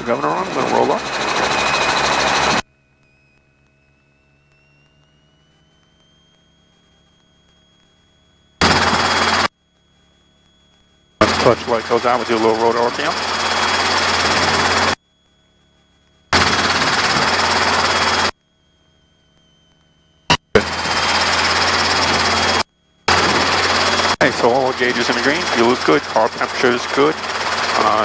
the governor on, I'm gonna roll up. Clutch light goes out, we do a little rotor RPM. Okay, so all the gauges in the green, you look good, car temperature is good.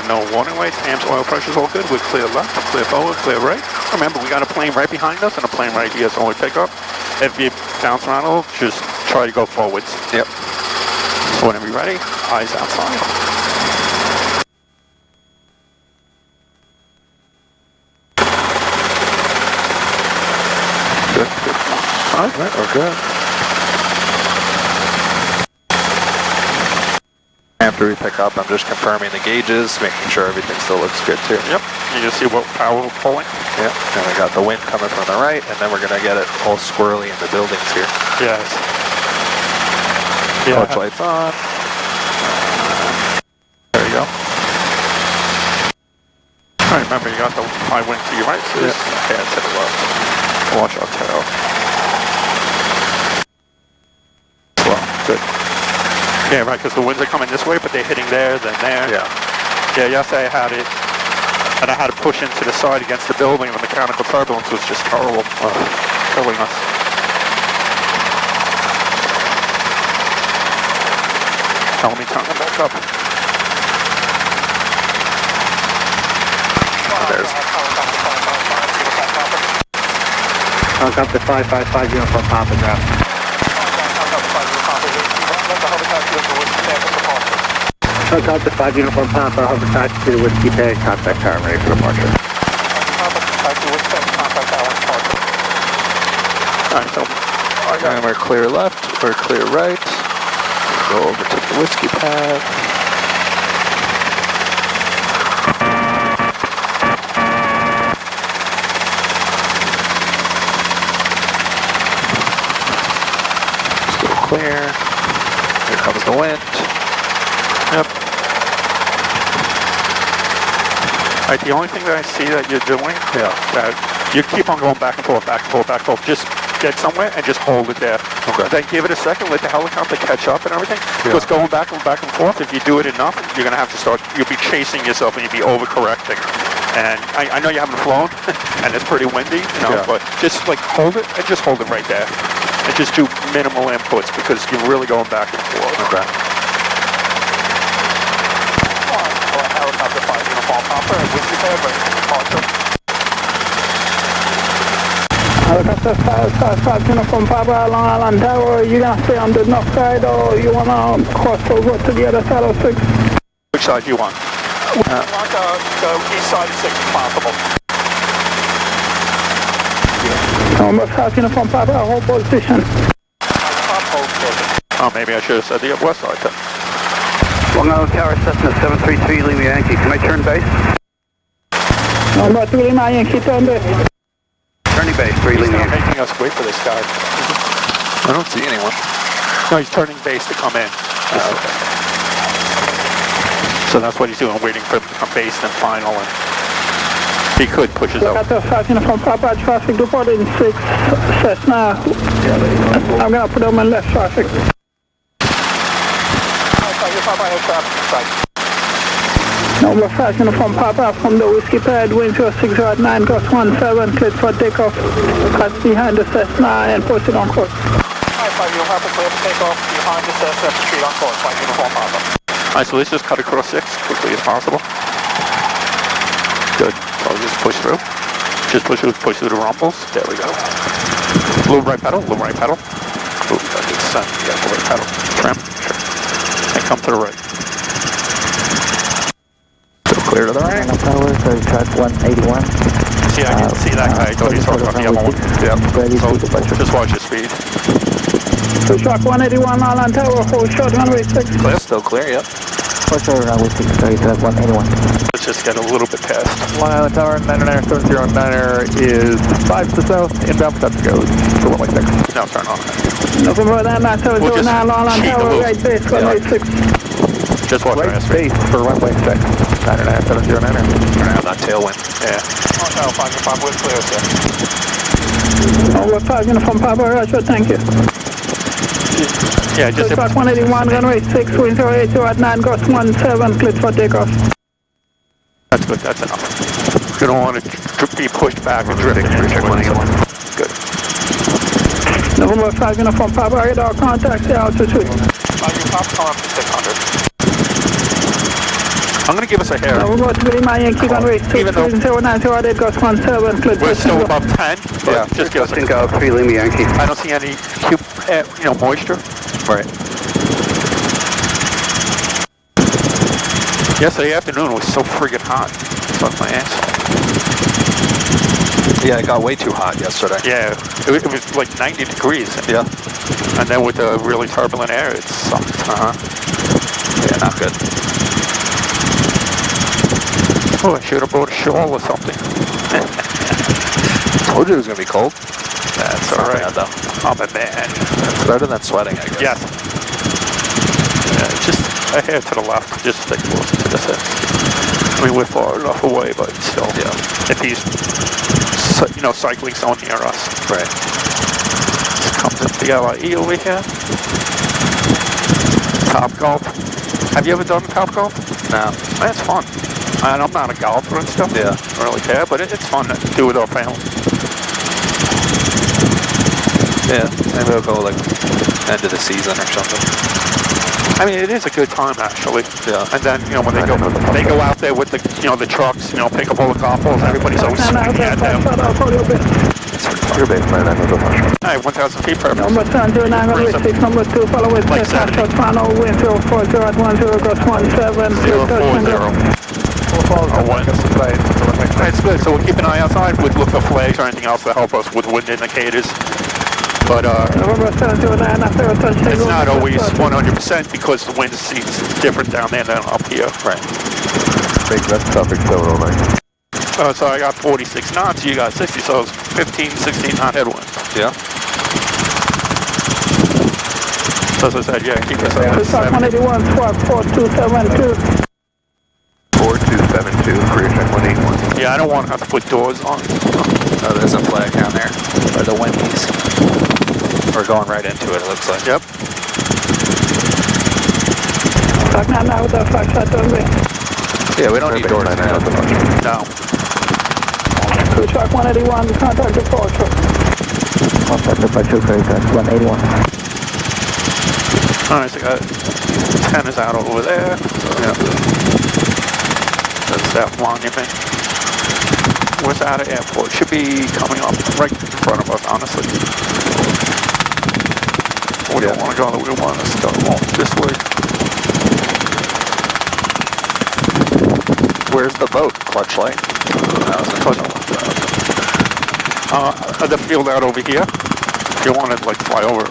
No warning lights, amps, oil pressure is all good. We're clear left, clear forward, clear right. Remember, we got a plane right behind us and a plane right here, so when we pick up, if you bounce around a little, just try to go forwards. Yep. So whenever you're ready, eyes outside. Good, good. All right, we're good. After we pick up, I'm just confirming the gauges, making sure everything still looks good too. Yep, you can see what power we're pulling. Yep, and we got the wind coming from the right, and then we're gonna get it all squirrely in the buildings here. Yes. Clutch lights on. There you go. All right, remember you got the high wind to your right, so just head to the left. Watch our tail. Well, good. Yeah, right, because the winds are coming this way, but they're hitting there, then there. Yeah. Yeah, yesterday I had it, and I had to push into the side against the building, and the mechanical turbulence was just horrible, killing us. Now let me turn them back up. There's Helicopter 555 uniform Papa draft. Helicopter 5 uniform Papa, hover taxi to the Whiskey Bay, contact tower, ready for departure. Alright, so and we're clear left, we're clear right. Go over to the whiskey pad. Still clear. Here comes the wind. yep. Alright, the only thing that I see that you're doing, that you keep on going back and forth, back and forth, back and forth. Just get somewhere and just hold it there. Okay. Then give it a second, let the helicopter catch up and everything. Because going back and forth, if you do it enough, you're going to have to start, you'll be chasing yourself and you'll be overcorrecting. And I know you haven't flown, and it's pretty windy, you know, but just like hold it and just hold it right there. And just do minimal inputs because you're really going back and forth. Okay. Helicopter 5 uniform Papa and Whiskey Bay, ready for departure. Helicopter 555 uniform Papa, Long Island Tower, you gonna stay on the north side or you wanna cross over to the other side of 6? Which side do you want? We want the east side of 6 if possible. Number 5 uniform Papa, hold position. Oh, maybe I should have said the west side then. Long Island Tower, Cessna 733, Lima Yankee, can I turn base? Number 3 Lima Yankee, turn base. Turning base, 3 Lima Yankee. Making us wait for this guy. I don't see anyone. No, he's turning base to come in. Okay. So that's what he's doing, waiting for him to come base and final. And he could push his out. Helicopter 5 uniform Papa, traffic reported in 6 Cessna. I'm gonna put them in left traffic. Number 5 uniform Papa from the Whiskey Pad, wind 0609, cross 17, cleared for takeoff. Pass behind the Cessna and proceed on course. 5 uniform Papa, clear for takeoff behind the Cessna, proceed on course, 5 uniform Papa. Alright, so let's just cut across 6 as quickly as possible. Good, so I'll just push through. Just push through the rumbles. There we go. Little right pedal, little right pedal. Ooh, that did descent. Yeah, little right pedal. Trim. And come to the right. Still clear to the right. Tower, so track 181. See, I can see that guy. I thought he was talking about the other one. Yeah. So just watch your speed. So track 181, Island Tower, hold short runway 6. Clear, still clear, yep. Push over runway 6, sorry, track 181. Let's just get a little bit past. Long Island Tower, 9970 is 5 to the south, inbound steps goes for runway 6. Now turn on. November 9970, Long Island Tower, right base, runway 6. Just watch our Right airspace. base for runway 6. 99709er. We're gonna have that tailwind. Yeah. Oh, no, 5 we're clear, sir. Over 5 uniform Papa, Roger, thank you. Yeah, just... Track 181, runway 6, wind 080 at 9, gust 17, cleared for takeoff. That's good, that's enough. You don't want to be pushed back and drift into check 181. Good. November 5 uniform Papa, radar contact, say altitude. Your pop car up to 600. I'm going to give us a hair. November 3, my Yankee, runway 6, Even though- wind 090 at 8, gust 17, cleared We're for still takeoff. above 10, but Yeah. just give us a... Think of 3 Lima Yankee. I don't see any moisture. Right. Yesterday afternoon was so friggin' hot. It's on my ass. Yeah, it got way too hot yesterday. Yeah, it was like 90 degrees. Yeah. And then with the really turbulent air, it sucked. Yeah, not good. Oh, I should have brought a shawl or something. Told you it was gonna be cold. That's all right. Though. I'm a man. It's better than sweating, I guess. Yes. Yeah, just a hair to the left. Just stay close to the set. I mean, we're far enough away, but still. Yeah. If he's, cycling so near us. Right. Just comes into the LIE over here. Top golf. Have you ever done top golf? No. That's fun. And I'm not a golfer and stuff. Yeah. I don't really care, but it's fun to do with our family. Yeah. Maybe we'll go like end of the season or something. I mean, it is a good time actually. Yeah. And then, when they go out there with the, the trucks, pick up all the golf balls. Everybody's always swinging at them. Your base plan, I'm over. All right, 1,000 feet per minute. Number 709, runway 6, number 2, follow with Like test Saturday. shot, final, wind 040 at 10, gust 17, 040. That's good. So we'll keep an eye outside. We'd look for flags or anything else to help us with wind indicators. But November 709, after a touch, it's not always 100% because the wind is different down there than up here. Right. Big left traffic still rolling. So I got 46 knots, you got 60, so it's 15, 16 knot headwind. Yeah. So as I said, yeah, keep us up at Track 70. 181, swap 4272. 4272, career check 181. Yeah, I don't want to have to put doors on. Oh, there's a flag down there by the Wendy's. We're going right into it, it looks like. Yep. Track 99 with the flag shot runway. Yeah, we don't need doors now. No. To track 181, contact departure. Contact departure, career check 181. All right, so I got 10 is out over there. So, yeah. That's that monument. Where's out of airport? Should be coming up right in front of us, honestly. We don't want to go, we want to go this way. Where's the boat? Clutch light? The field out over here. If you want to fly over.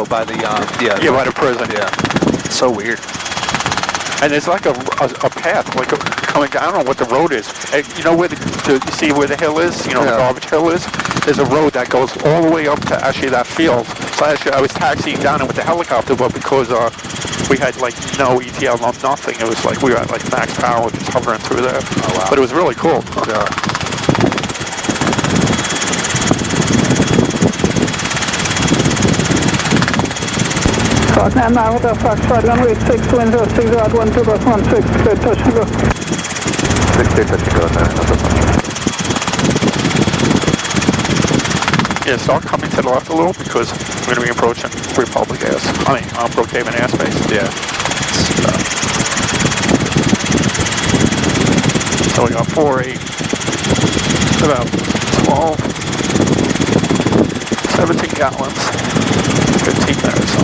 By the, Yeah, by the prison. Yeah. So weird. And there's like a path, coming down. I don't know what the road is. You know where you see where the hill is? The garbage hill is? There's a road that goes all the way up to actually that field. So actually I was taxiing down it with the helicopter, but because we had no ETL, nothing, it was we were at max power just hovering through there. Oh, wow. But it was really cool. Yeah. Track 99 with the flag shot, runway 6, wind 060 at 12, gust 16, clear touch and go. 60, touch and go, 9. Yeah, start coming to the left a little because we're going to be approaching Republic Brookhaven airspace. Yeah. So we got 4-8, about 12, 17 gallons, 15 minutes.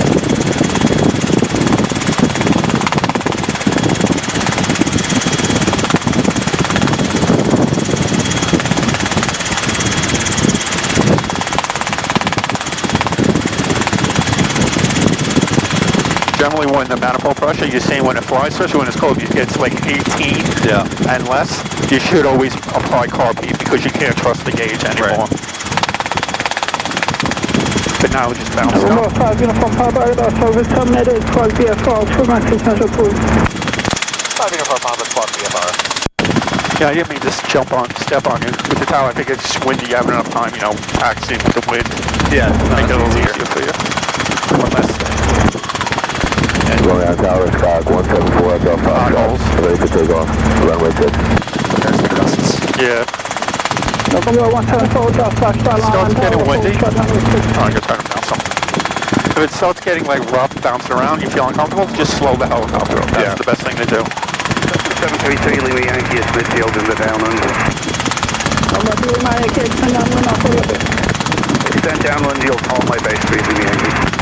Generally, when the manifold pressure, you're seeing when it flies, especially when it's cold, it gets 18 and less, you should always apply carb heat because you can't trust the gauge anymore. Right. But But now it just bounced Number up. 5, Uniform Papa, radar service terminated, 12 BFR, true maximum measure approved. 5 Uniform Papa, squad BFR. Yeah, I didn't mean to step on you with the tower. I think it's just windy. You have enough time, you know, taxiing with the wind. Yeah, Make it a little easier. easier for you. One less thing. Going out tower, Scott, 174 Echo, 5 Holes. ready to take off, runway 6. There's the crusts. Yeah. November 174, just flash by line. Starts getting windy. Shut down with 6. Oh, I can turn it down some. If it starts getting like rough, bouncing around, you feel uncomfortable, just slow the helicopter up. That's the best thing to do. 733 Lima Yankee is midfield in the downwind. Number 2 Lima Yankee, extend downwind off of your base. Extend downwind, you'll call my base 3 Lima Yankee.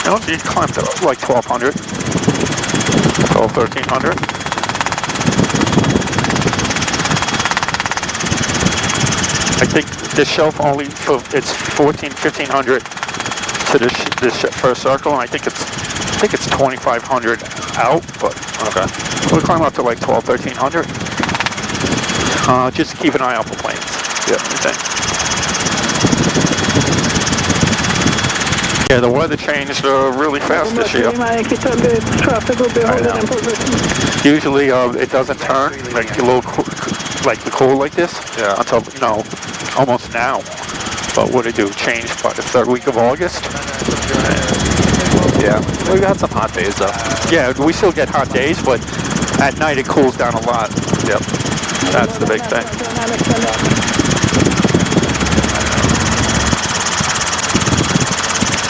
You know, you climbed up like 1,200, 1,300. I think the shelf only for it's 1,500 to this first circle, and I think it's 2,500 out. But okay, we'll climb up to like 1,200, 1,300. Just keep an eye out for planes. Yeah. Okay. Yeah, the weather changed really fast this year. Traffic will be holding in position. Usually it doesn't turn like a little like the cool like this until, you know, almost now. But what it do? Change by the 3rd week of August. Yeah, we've had some hot days though. Yeah, we still get hot days, but at night it cools down a lot. Yep, that's the big thing.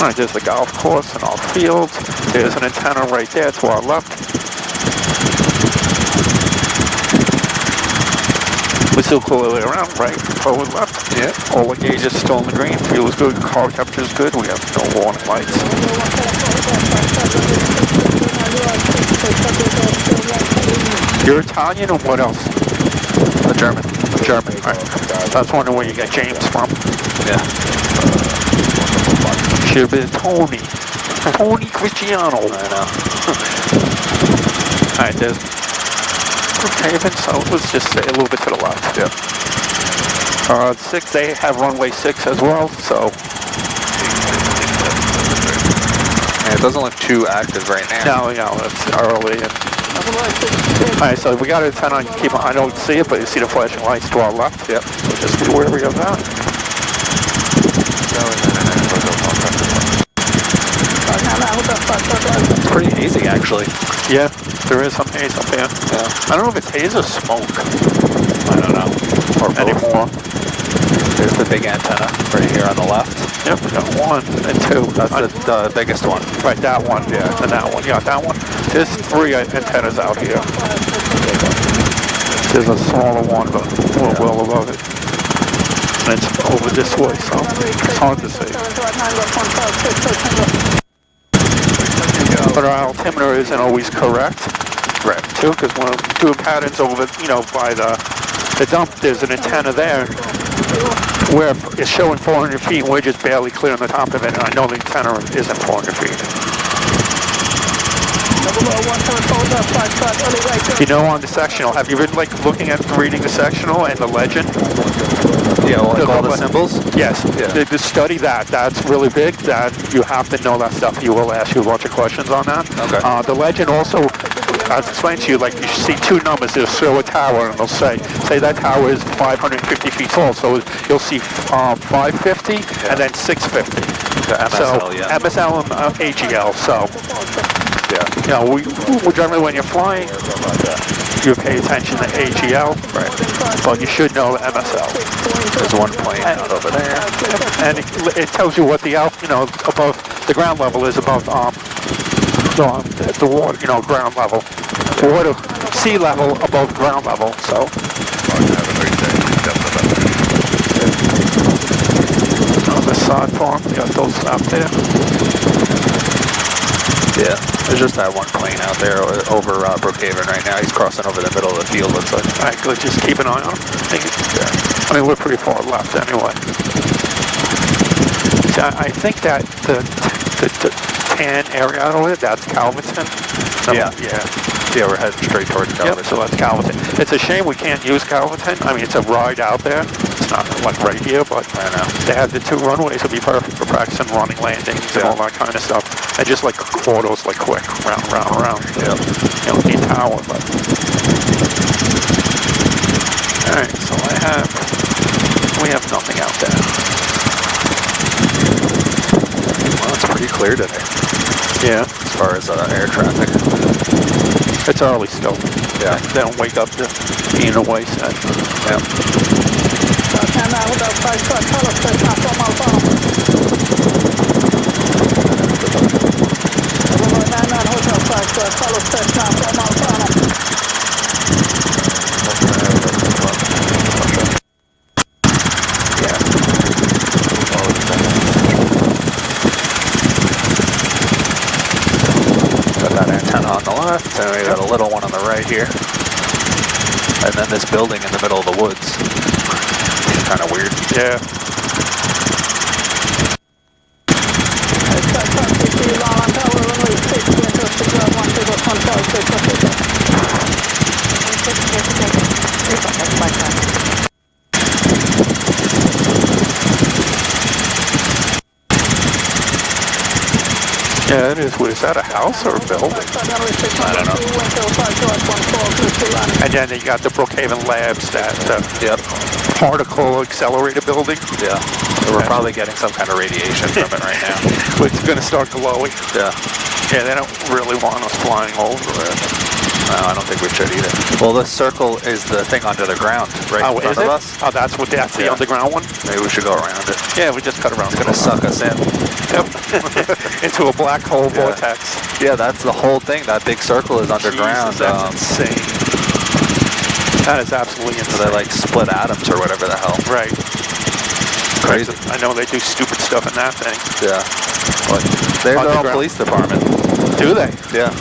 All right, there's the golf course and our fields. There's an antenna right there to our left. We still cool the way around, right? Forward, left. Yeah. All the gauges still in the green. Fuel is good. Car temperature is good. We have no warning lights. You're Italian or what else? A German. German. Right. I was wondering where you got James from. Yeah. Should have been Tony. Tony Cristiano. I know. Alright, there's Haven, so let's just stay a little bit to the left. Yep. 6, they have runway 6 as well, so. Yeah, it doesn't look too active right now. No, it's early. Alright, so we got an antenna, keep on, I don't see it, but you see the flashing lights to our left. Yep. So just be wary of that. It's pretty hazy actually. Yeah, there is some haze up here. Yeah. I don't know if it's haze or smoke. I don't know. Or both. Anymore. There's the big antenna right here on the left. Yep, we got 1 and 2. That's the biggest one. Right, that one. Yeah. And that one. Yeah, that one. There's 3 antennas out here. There's a smaller one, but we're well above it. And it's over this way, so it's hard to see. But our altimeter isn't always correct. Right. Too, because when we're doing patterns over, you know, by the dump, there's an antenna there where it's showing 400 feet and we're just barely clearing the top of it, and I know the antenna isn't 400 feet. You know, on the sectional, have you been like looking at reading the sectional and the legend? Yeah, like all the symbols? Yes. Yeah. To study that, that's really big. That you have to know that stuff. You will ask you a bunch of questions on that. Okay. The legend also, as explained to you, like you see 2 numbers. They'll show a tower and they'll say that tower is 550 feet tall. So you'll see 550 and then 650. The MSL, so, yeah. MSL and AGL. So. Yeah. You know, we generally when you're flying, you pay attention to AGL, right? But you should know MSL. There's one plane out over there, and it tells you what the above the ground level is above the water, you know, ground level, water, sea level above ground level. So. On the side farm, we got those out there. Yeah, there's just that one plane out there over Brookhaven right now. He's crossing over the middle of the field, looks like. All right, good. Just keep an eye on him. I mean, we're pretty far left anyway. So I think that the tan area out of it, that's Calverton. So, yeah. Yeah. Yeah, we're heading straight towards Calverton. Yep, so that's Calverton. It's a shame we can't use Calverton. I mean, it's a ride out there. It's not like right here, but I know. they have the 2 runways. It'll be perfect for practicing running landings and all that kind of stuff. And just like autos, like quick, round. Yep. You don't need power, but. Alright, so we have nothing out there. Well, it's pretty clear today. Yeah. As far as air traffic. It's early still. Yeah. They don't wake up to being a waste set. Yeah. Got that antenna on the left, and we got a little one on the right here. And then this building in the middle of the woods. Kind of weird. Yeah. Yeah, it is. What is that, a house or a building? I don't know. And then you got the Brookhaven Labs, that Yep. particle accelerator building. Yeah. So we're probably getting some kind of radiation from it right now. It's going to start glowing. Yeah. Yeah, they don't really want us flying over it. No, I don't think we should either. Well, this circle is the thing under the ground, right Oh, in front is of it? us. Oh, that's the Yeah. underground one? Maybe we should go around it. Yeah, we just cut around. It's gonna suck us in. Yep. Into a black hole vortex. Yeah, that's the whole thing. That big circle is underground. Jesus, that's insane. That is absolutely insane. So they like split atoms or whatever the hell. Right. Crazy. I know they do stupid stuff in that thing. Yeah. But they have their own Underground. police department. Do they? Yeah.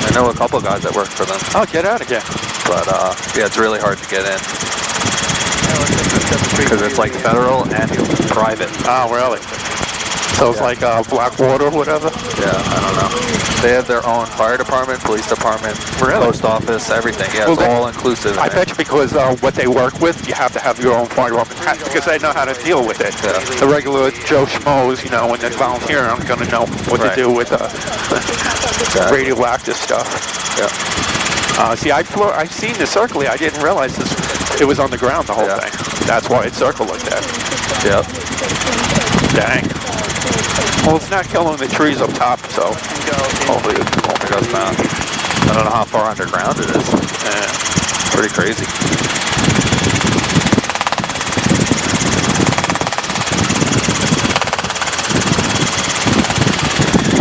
I know a couple guys that work for them. Oh, get out of here. But yeah, it's really hard to get in. Because it's like federal and private. Oh, really? So it's like Blackwater or whatever? Yeah, I don't know. They have their own fire department, police department, Really? post office, everything. Yeah, Well, it's they- all inclusive. I bet you because what they work with, you have to have your own fire department because they know how to deal with it. Yeah. The regular Joe Schmoes, you know, when they're volunteering, aren't going to know what Right. to do with Exactly. radioactive stuff. Yeah. See, I've seen the circle. I didn't realize it was on the ground, the whole Yeah. thing. That's why it's circled like that. Yep. Dang. Well, it's not killing the trees up top, so Hopefully it goes down. I don't know how far underground it is. Pretty crazy.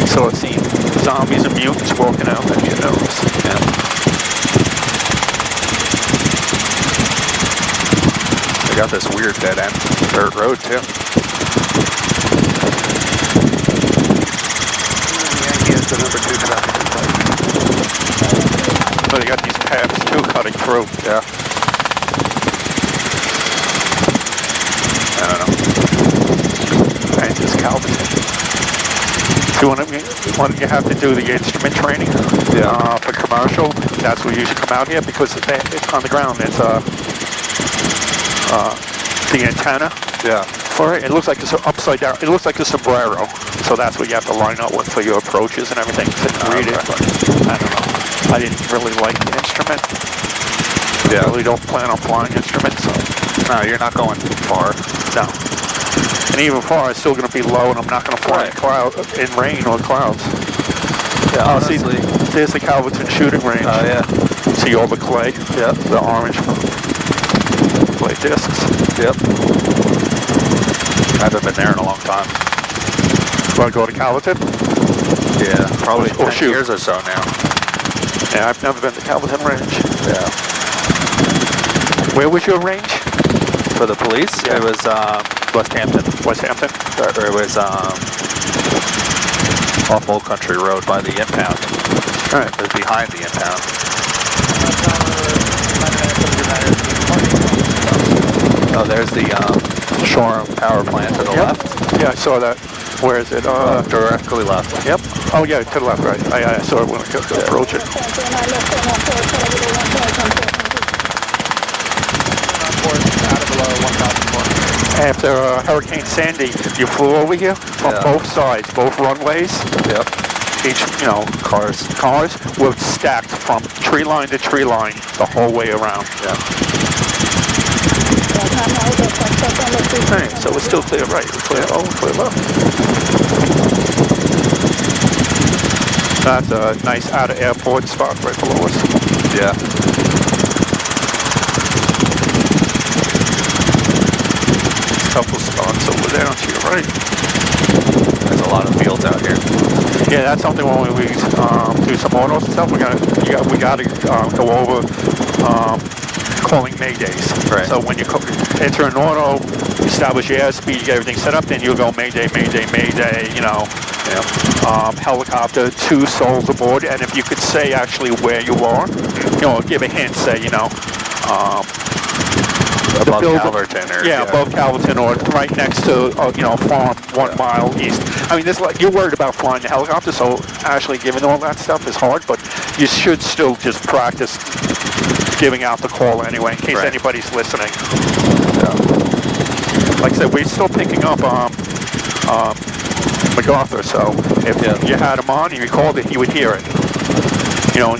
So I've seen zombies and mutants walking out there, you notice. Yeah. They got this weird dead end dirt road too. So they got these paths too cutting through. Yeah. I don't know. Right, this Calvin. So when you have to do the instrument training for commercial, that's where you should come out here because it's on the ground. It's the antenna. Yeah. For it looks like it's upside down. It looks like a sombrero. So that's what you have to line up with for your approaches and everything. So you can read it, but I don't know. I didn't really like the instrument. Yeah. I really don't plan on flying instruments. So. No, you're not going far. No. And even far, it's still going to be low, and I'm not going to fly in rain or clouds. Yeah, Oh, honestly. see, there's the Calverton shooting range. Oh, yeah. See all the clay? Yep. The orange clay discs. Yep. I haven't been there in a long time. Want to go to Calverton? Yeah, probably Or 10 shoot. years or so now. Yeah, I've never been to Calverton Range. Yeah. Where was your range? For the police, Yeah. it was West Hampton. West Hampton? Or it was off Old Country Road by the impound. All right. It was behind the impound. Oh, there's the Shoreham power plant to the left. Yeah, I saw that. Where is it? Directly left. Yep. Oh yeah, to the left, right. I saw it when I approached it. After Hurricane Sandy, you flew over here from both sides, both runways. Yep. Each, cars were stacked from tree line to tree line the whole way around. Yeah. Right, so we're still clear right, clear clear left. That's a nice out of airport spot right below us. Yeah. Couple spots over there to your right. There's a lot of fields out here. Yeah, that's something when we do some autos and stuff. We gotta go over calling Maydays. Right. So when you enter an auto, establish your airspeed, you get everything set up, then you'll go Mayday, Mayday, Mayday. Helicopter, 2 souls aboard, and if you could say actually where you are, give a hint, say above Calverton, or above Calverton, or right next to farm 1 mile east. I mean, you're worried about flying the helicopter, so actually giving all that stuff is hard, but you should still just practice giving out the call anyway, in case anybody's listening. Like I said, we're still picking up MacArthur, so if you had him on and you called it, he would hear it.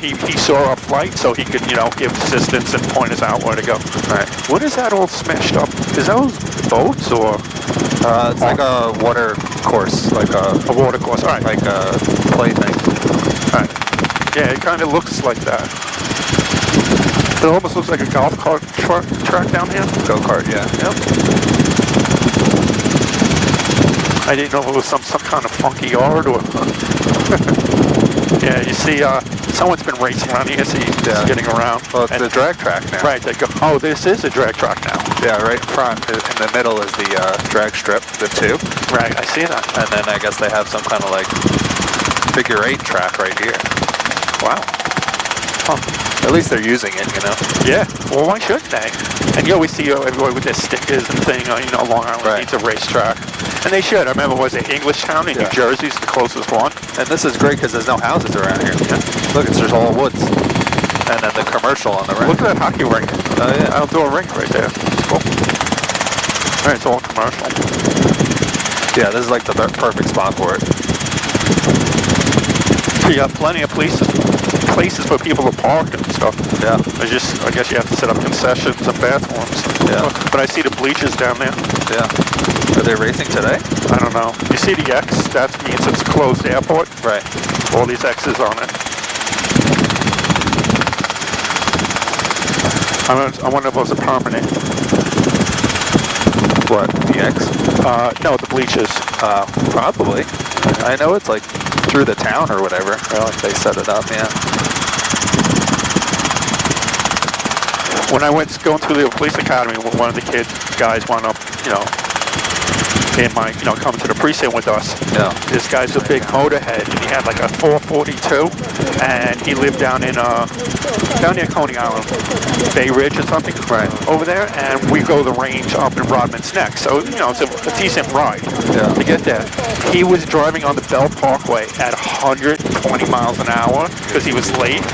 He saw our flight, so he could, give assistance and point us out where to go. Right. What is that all smashed up? Is those boats or? It's like a water course, like a water course. All right. Like a play thing. All right. Yeah, it kind of looks like that. It almost looks like a golf cart track down here. Go-kart, yeah. Yep. I didn't know if it was some kind of funky yard or. Yeah, you see, someone's been racing around here, so he's getting around. Well, it's a drag track now. Right, they go, oh, this is a drag track now. Yeah, right in front. In the middle is the drag strip, the 2. Right, I see that. And then I guess they have some kind of like figure 8 track right here. Wow. Huh. At least they're using it, Yeah, well, why shouldn't they? And you always see everywhere with their stickers and thing, Long Island needs a racetrack. And they should. I remember, was it Englishtown in New Jersey's the closest one? And this is great because there's no houses around here. Yeah. Look, it's just all woods. And then the commercial on the right. Look at that hockey rink. Oh, yeah. Outdoor rink right there. It's cool. All right, it's all commercial. Yeah, this is like the perfect spot for it. So you got plenty of places for people to park and stuff. Yeah. I guess you have to set up concessions and bathrooms. Yeah. But I see the bleachers down there. Yeah. Are they racing today? I don't know. You see the X? That means it's a closed airport. Right. All these X's on it. I wonder if it was a permanent. What? The X? No, the bleachers. Probably. I know it's like through the town or whatever. Well, if they set it up, yeah. When I went going through the police academy, one of the guys wound up, in my, coming to the precinct with us. Yeah. This guy's a big motorhead, and he had like a 442, and he lived down near Coney Island, Bay Ridge or something, over there, and we go the range up in Rodman's Neck, so, it's a decent ride to get there. He was driving on the Bell Parkway at 120 miles an hour, because he was late.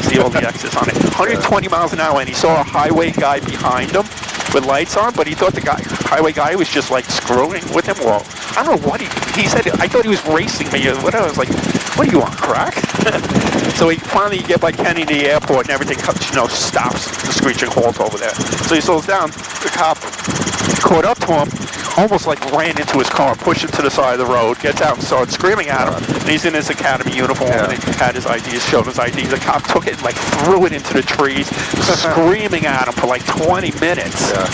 See all the X's on it. 120 miles an hour, and he saw a highway guy behind him with lights on, but he thought the highway guy was just like screwing with him. Well, I don't know what he said. I thought he was racing me. I was like, what are you on, crack? So he finally get by Kennedy Airport and everything, stops the screeching halt over there. So he slows down. The cop caught up to him, almost like ran into his car, pushed him to the side of the road, gets out and started screaming at him. And he's in his academy uniform and he had his IDs, showed his IDs. The cop took it and like threw it into the trees, screaming at him for like 20 minutes. Yeah.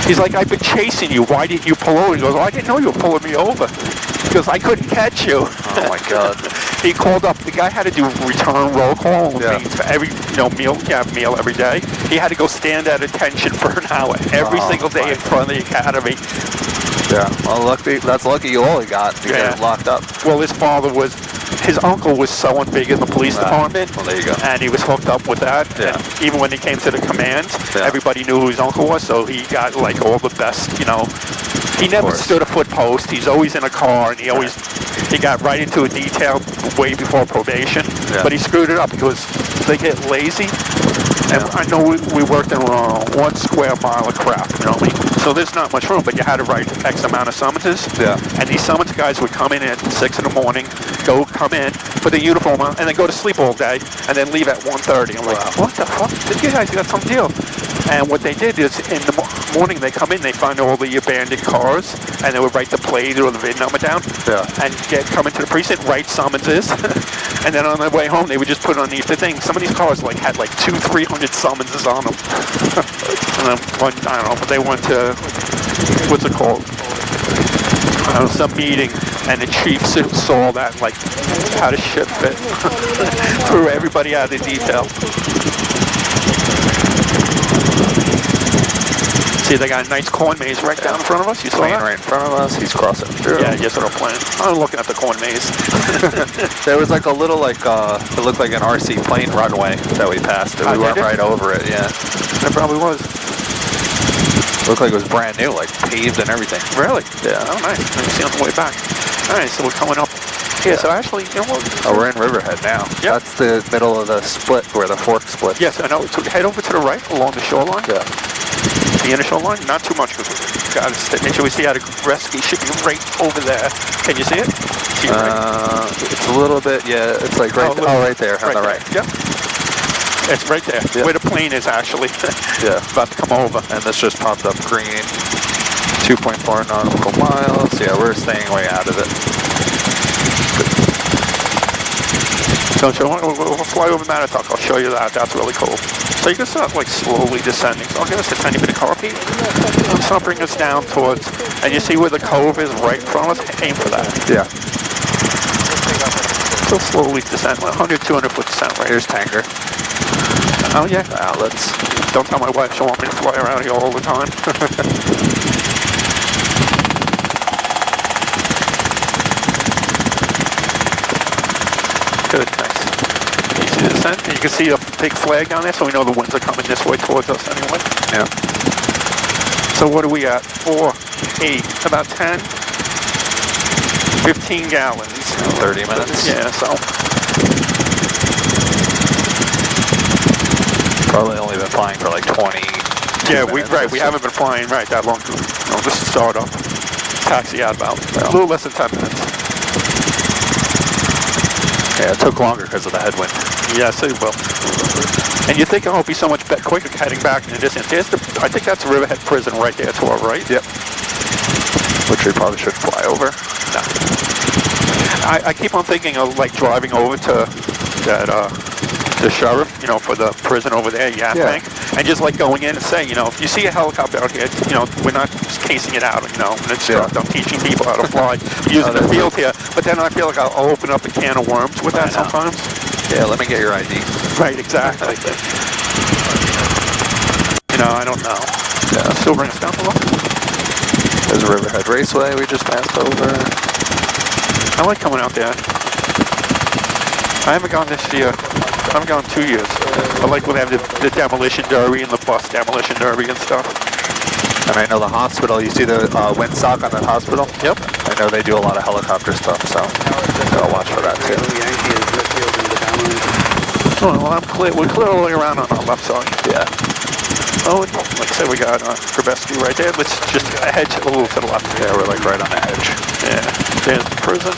He's like, I've been chasing you. Why didn't you pull over? He goes, I didn't know you were pulling me over. He goes, I couldn't catch you. Oh my God. He called up. The guy had to do return roll call for every meal every day. He had to go stand at attention for an hour every single day in front of the academy. Yeah, well, that's lucky you only got to get locked up. Well, his father was his uncle was someone big in the police department. Well, there you go. And he was hooked up with that. Yeah. And even when he came to the command, everybody knew who his uncle was, so he got like all the best, you know. He never stood a foot post. He's always in a car, and he got right into a detail way before probation. But he screwed it up because they get lazy. And I know we worked in 1 square mile of crap, you know what I mean? So there's not much room, but you had to write X amount of summonses. Yeah. And these summons guys would come in at 6 in the morning, come in, put their uniform on, and then go to sleep all day, and then leave at 1:30. I'm like, what the fuck? You guys got some deal. And what they did is, in the morning they come in, they find all the abandoned cars, and they would write the plate or the VIN number down, and come into the precinct, write summonses, and then on their way home they would just put it underneath the thing. Some of these cars like had like 200-300 summonses on them. And then I don't know, but they went to, what's it called? I don't know, some meeting, and the chief saw that, like, how the shit fit. Threw everybody out of the detail. See, they got a nice corn maze right down in front of us. You saw that? Right in front of us. He's crossing through. Yeah, yes, what I'm playing. I'm looking at the corn maze. There was like a little, like, it looked like an RC plane runway that we passed. We went right over it, yeah. It probably was. Looked like it was brand new, like paved and everything. Really? Yeah. Oh, nice. Let me see on the way back. All right, so we're coming up. Yeah, so actually, you know what? Oh, we're in Riverhead now. Yep. That's the middle of the split, where the fork split. Yes, I know. So head over to the right along the shoreline. Yeah. The inner shoreline, not too much, because we got to make sure we see how to rescue. Should be right over there. Can you see it? See it right? It's a little bit, yeah. It's like right, right there on the right. Yep. It's right there, where the plane is actually. Yeah. About to come over. And this just popped up green. 2.4 nautical miles. Yeah, we're staying way out of it. So we'll fly over Manitowoc. I'll show you that. That's really cool. So you can start like slowly descending. So I'll give us a tiny bit of car peak. And start bringing us down towards, and you see where the cove is right in front of us? Aim for that. Yeah. So slowly descend, 100, 200 foot descent right. Here's tanker. Oh yeah. Outlets. Don't tell my wife she'll want me to fly around here all the time. Good, nice. Easy descent. And you can see a big flag down there, so we know the winds are coming this way towards us anyway. Yeah. So what are we at? 4, 8, about 10, 15 gallons. 30 minutes. Yeah, so. Probably only been flying for like 20. Yeah, we haven't been flying that long. No, this is start up. Taxi out about a little less than 10 minutes. Yeah, it took longer because of the headwind. Yes, it will. And you think, oh, it'll be so much quicker heading back in the distance. I think that's Riverhead Prison right there to our right. Yep. Which we probably should fly over. No. I keep on thinking of like driving over to that the sheriff, you know, for the prison over there, Bank, and just like going in and saying, you know, if you see a helicopter out here, you know, we're not just casing it out, you know, and it's I'm teaching people how to fly using the field here. But then I feel like I'll open up a can of worms with that sometimes. Yeah, let me get your ID. Right, exactly. You know, I don't know. Yeah. Still bring us down a little. There's Riverhead Raceway we just passed over. I like coming out there. I haven't gone this year. I haven't gone 2 years. I like when they have the demolition derby and the bus demolition derby and stuff. And I know the hospital, you see the windsock on the hospital? Yep. I know they do a lot of helicopter stuff, so I'll watch for that too. Oh, well, we're clear all the way around on our left side. Yeah. Oh, like I said, we got Grabesky right there. Let's just hedge a little to the left. Yeah, we're like right on the edge. Yeah. There's the prison.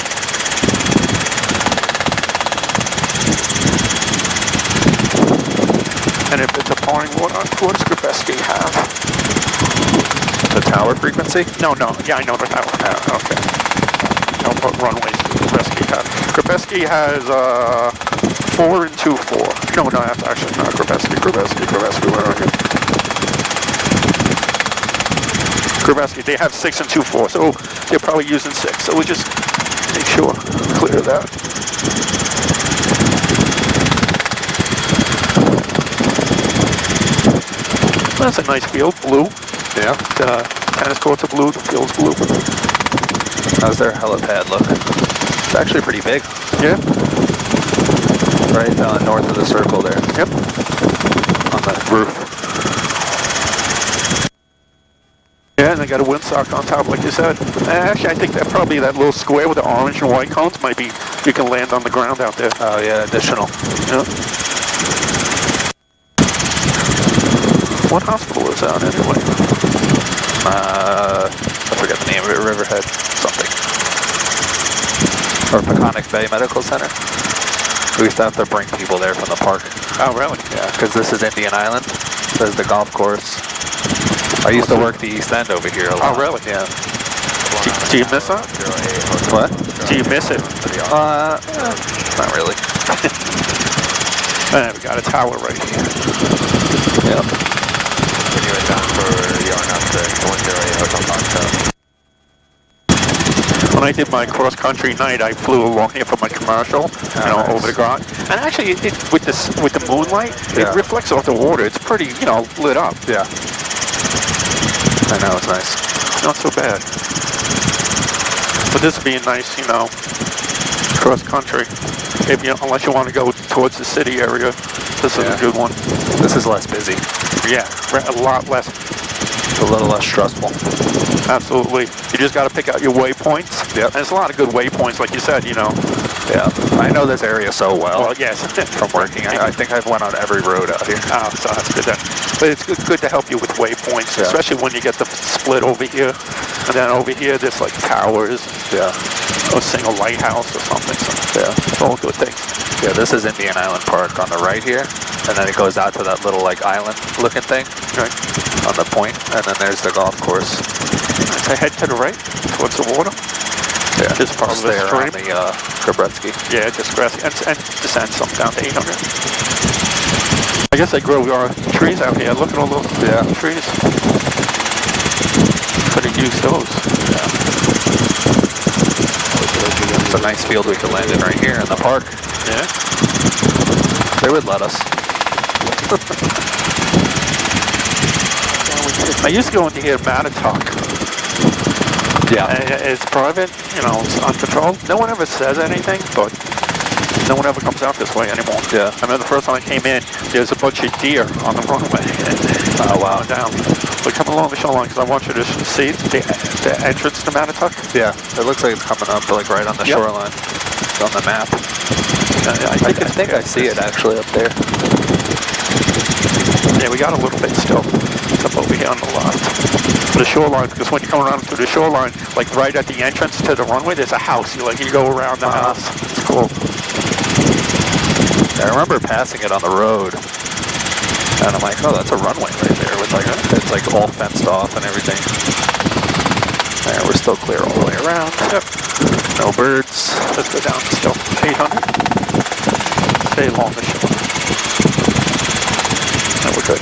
And if it's a pouring water, what does Grabesky have? The tower frequency? No. Yeah, I know the tower. Okay. No, what runways does Grabesky have? Grabesky has 4 and 2-4. No, that's actually not Grabesky. Where are you? Grabesky, they have 6 and 2-4, so they're probably using 6. So we just make sure, clear that. That's a nice field, blue. Yeah. The tennis courts are blue, the field's blue. How's their helipad look? It's actually pretty big. Yeah. Right north of the circle there. Yep. On the roof. Yeah, and they got a windsock on top, like you said. Actually, I think that probably that little square with the orange and white cones might be, you can land on the ground out there. Oh yeah, additional. Yeah. What hospital is that anyway? I forget the name of it, Riverhead something. Or Peconic Bay Medical Center. We used to have to bring people there from the park. Oh, really? Yeah, because this is Indian Island. There's the golf course. I used to work the East End over here a lot. Oh, really? Yeah. Do you miss that? What? Do you miss it? Not really. We got a tower right here. Yeah. When I did my cross-country night, I flew along here for my commercial, Nice. over the ground. And actually, with the moonlight, Yeah. it reflects off the water. It's pretty, lit up. Yeah. I know, it's nice. Not so bad. But this would be a nice, cross-country. Unless you want to go towards the city area, this is a good one. This is less busy. Yeah, a lot less. A little less stressful. Absolutely. You just got to pick out your waypoints. Yep. And there's a lot of good waypoints, like you said, Yeah. I know this area so well. Well, yes. From working. I think I've went on every road out here. Oh, so that's good then. But it's good to help you with waypoints, especially when you get the split over here. And then over here, there's like towers. Yeah. Or a single lighthouse or something. So, Yeah. it's all good things. Yeah, this is Indian Island Park on the right here. And then it goes out to that little island looking thing. Right. On the point. And then there's the golf course. So head to the right, towards the water. Yeah. Just part of the there stream. on the Gabretsky. Yeah, just grassy. And descend some down to 800. I guess they grow trees out here. Look at all those trees. Could have used those. Yeah. It's a nice field we could land in right here in the park. Yeah. They would let us. I used to go into here at Matatuck. Yeah. It's private, it's uncontrolled. No one ever says anything, but no one ever comes out this way anymore. Yeah. I remember the first time I came in, there's a bunch of deer on the runway. Oh, wow. Down. But come along the shoreline because I want you to see the entrance to Matatuck. Yeah. It looks like it's coming up right on the shoreline. It's on the map. I think I see it actually up there. Yeah, we got a little bit still. It's up over here on the left. The shoreline, because when you come around through the shoreline, like right at the entrance to the runway, there's a house. You go around the house. It's cool. I remember passing it on the road. And I'm like, oh, that's a runway right there. With it's all fenced off and everything. Yeah, we're still clear all the way around. Yep. No birds. Let's go down still. 800. Stay along the shore. No, we're good.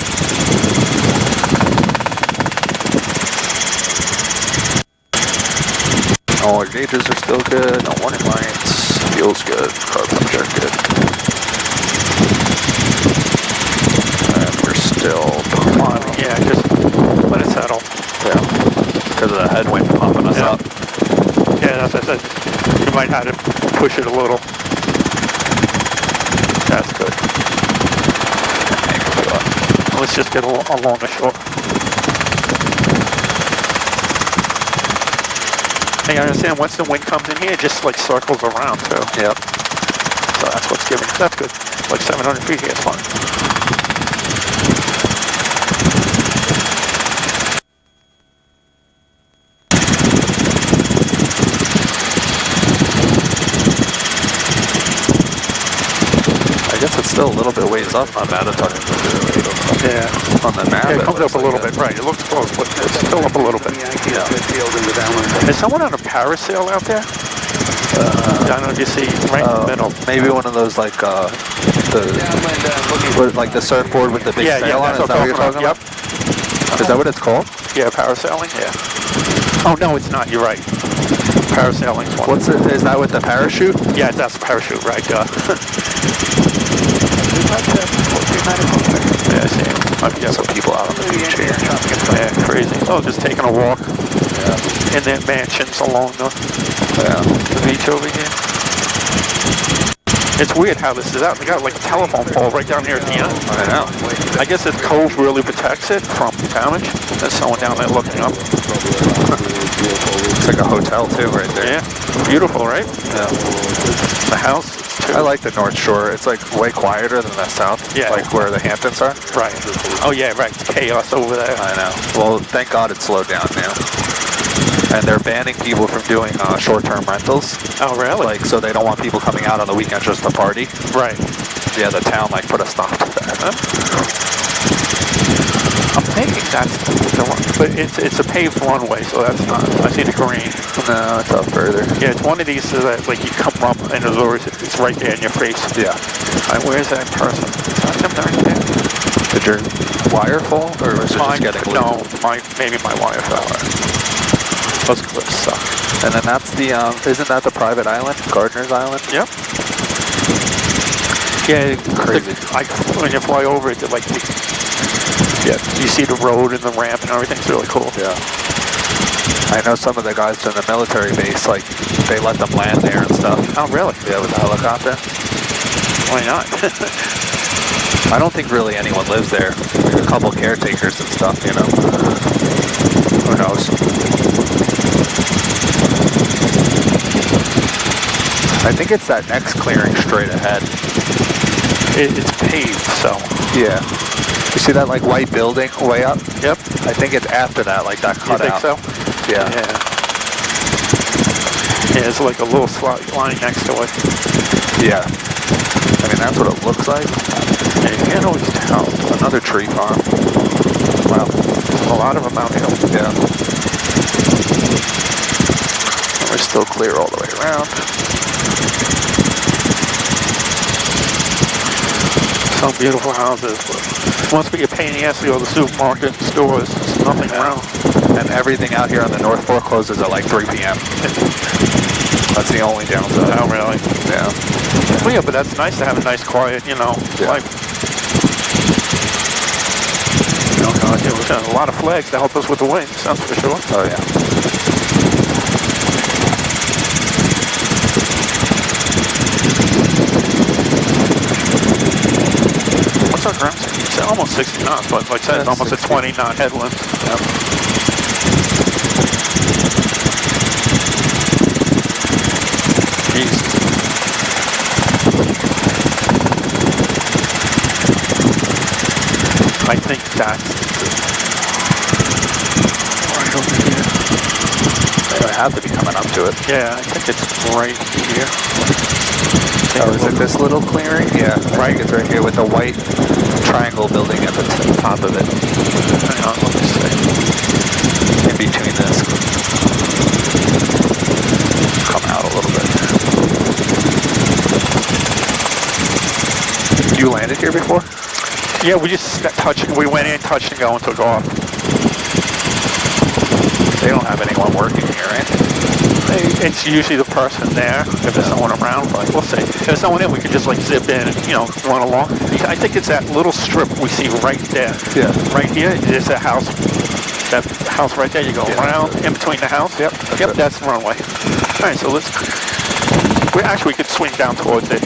All our gauges are still good. No warning lights. Fuel's good. Carb pressure good. And we're still Yeah, just let it settle. Yeah. Because of the headwind pumping us up. Yeah, that's what I said. You might have to push it a little. That's good. Let's just get along the shore. Hey, I understand once the wind comes in here, it just circles around too. Yep. So that's what's giving. That's good. Like 700 feet here is fine. I guess it's still a little bit ways up on Matatuck. Yeah. On the map. Yeah, it comes up a little bit, right. It looks close, but it's still up a little bit. Yeah. Is someone on a parasail out there? I don't know if you see right in the middle. Maybe one of those the surfboard with the big sail on it. Is that what you're talking about? Yep. Is that what it's called? Yeah, parasailing? Yeah. Oh, no, it's not. You're right. Parasailing's one. What's it? Is that with the parachute? Yeah, that's parachute, right. Yeah, I see it. Some people out on the beach here. Yeah, crazy. Oh, just taking a walk in their mansions along the beach over here. It's weird how this is out. They got like a telephone pole right down here at the end. I know. I guess this cove really protects it from damage. There's someone down there looking up. It's like a hotel too right there. Yeah, beautiful, right? Yeah. The house too. I like the North Shore. It's like way quieter than the South. Yeah. Like where the Hamptons are. Right. Oh yeah, right. It's chaos over there. I know. Well, thank God it's slowed down now. And they're banning people from doing short-term rentals. Oh really? Like, so they don't want people coming out on the weekends just to party. Right. Yeah, the town like put a stop to that. I'm thinking that's the one, but it's a paved runway, so that's not. I see the green. No, it's up further. Yeah, it's one of these that like you come up and it's right there in your face. Yeah. Where's that person? Is that them right there? Did your wire fall, or was it just getting loose? No, maybe my wire fell. Those cliffs suck. And then that's the, isn't that the private island? Gardiner's Island? Yep. Yeah, Crazy. When you fly over it, like, yeah, you see the road and the ramp and everything. It's really cool. Yeah. I know some of the guys in the military base, like, they let them land there and stuff. Oh, really? Yeah, with the helicopter. Why not? I don't think really anyone lives there. Like a couple caretakers and stuff, you know. Who knows? I think it's that next clearing straight ahead. It's paved, so. Yeah. You see that like white building way up? Yep. I think it's after that, like that You cutout. think so? Yeah. Yeah, it's like a little slot line next to it. Yeah. I mean, that's what it looks like. Yeah, you can't always tell. Another tree farm. Wow. A lot of them out here. Yeah. And we're still clear all the way around. Some beautiful houses, but once we get pain in the ass to go to the supermarket, stores, there's nothing around. And everything out here on the North Fork closes at like 3 p.m. That's the only downside. Oh, really? Yeah. Well, yeah, but that's nice to have a nice, quiet, you know, life. You know, there was a lot of flags to help us with the wings, that's for sure. Oh, yeah. What's our ground speed? It's almost 60 knots, but like I said, it's almost 60. A 20 knot headwind. Yep. Jesus. I think that's right over here. They have to be coming up to it. Yeah, I think it's right here. Oh, is it this little clearing? Yeah, right. It's right here with the white triangle building at the top of it. Hang on, let me see. In between this. Come out a little bit. You landed here before? Yeah, we just touched. We went in, touched, and go and took off. They don't have anyone working here, right? It's usually the person there, if there's someone around, but we'll see. If there's someone in, we could just like zip in and, you know, run along. I think it's that little strip we see right there. Yeah. Right here is a house. That house right there, you go around in between the house. Yep. That's the runway. All right, so let's, we could swing down towards it.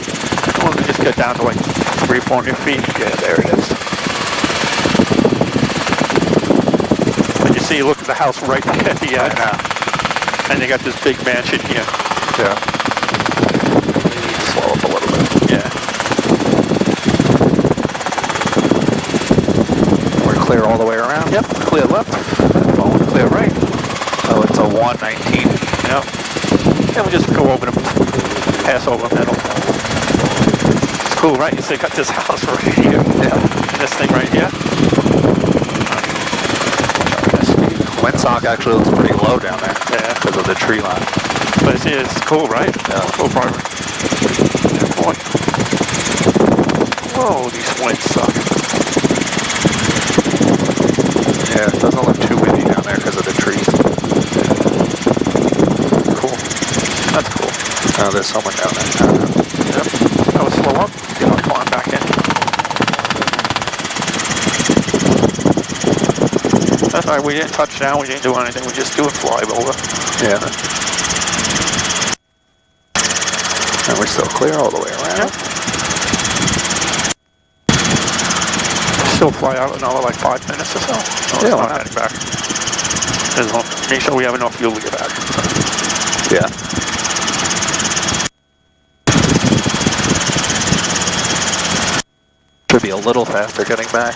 We'll just get down to like 300-400 feet. Yeah, there it is. And you see, look at the house right there. Yeah. And they got this big mansion here. Yeah. Slow up a little bit. Yeah. We're clear all the way around? Yep. Clear left. Clear right. Oh, it's a 119. Yep. And we just go over the pass over middle. It's cool, right? You see, got this house right here. Yeah. And this thing right here. Windsock actually looks pretty low down there. Yeah. Because of the tree line. But it's cool, right? Yeah. Cool private. Yeah, boy. Whoa, these winds suck. Yeah, it doesn't look too windy down there because of the trees. Cool. That's cool. Oh, there's someone down there. Yep. That was slow up. Get on, climb back in. That's all right, we didn't touch down, we didn't do anything, we just do a fly over. Yeah. And Still clear all the way around. Still fly out another like 5 minutes or so. Yeah, Not heading back. Make sure we have enough fuel to get back. Yeah. Should be a little faster getting back.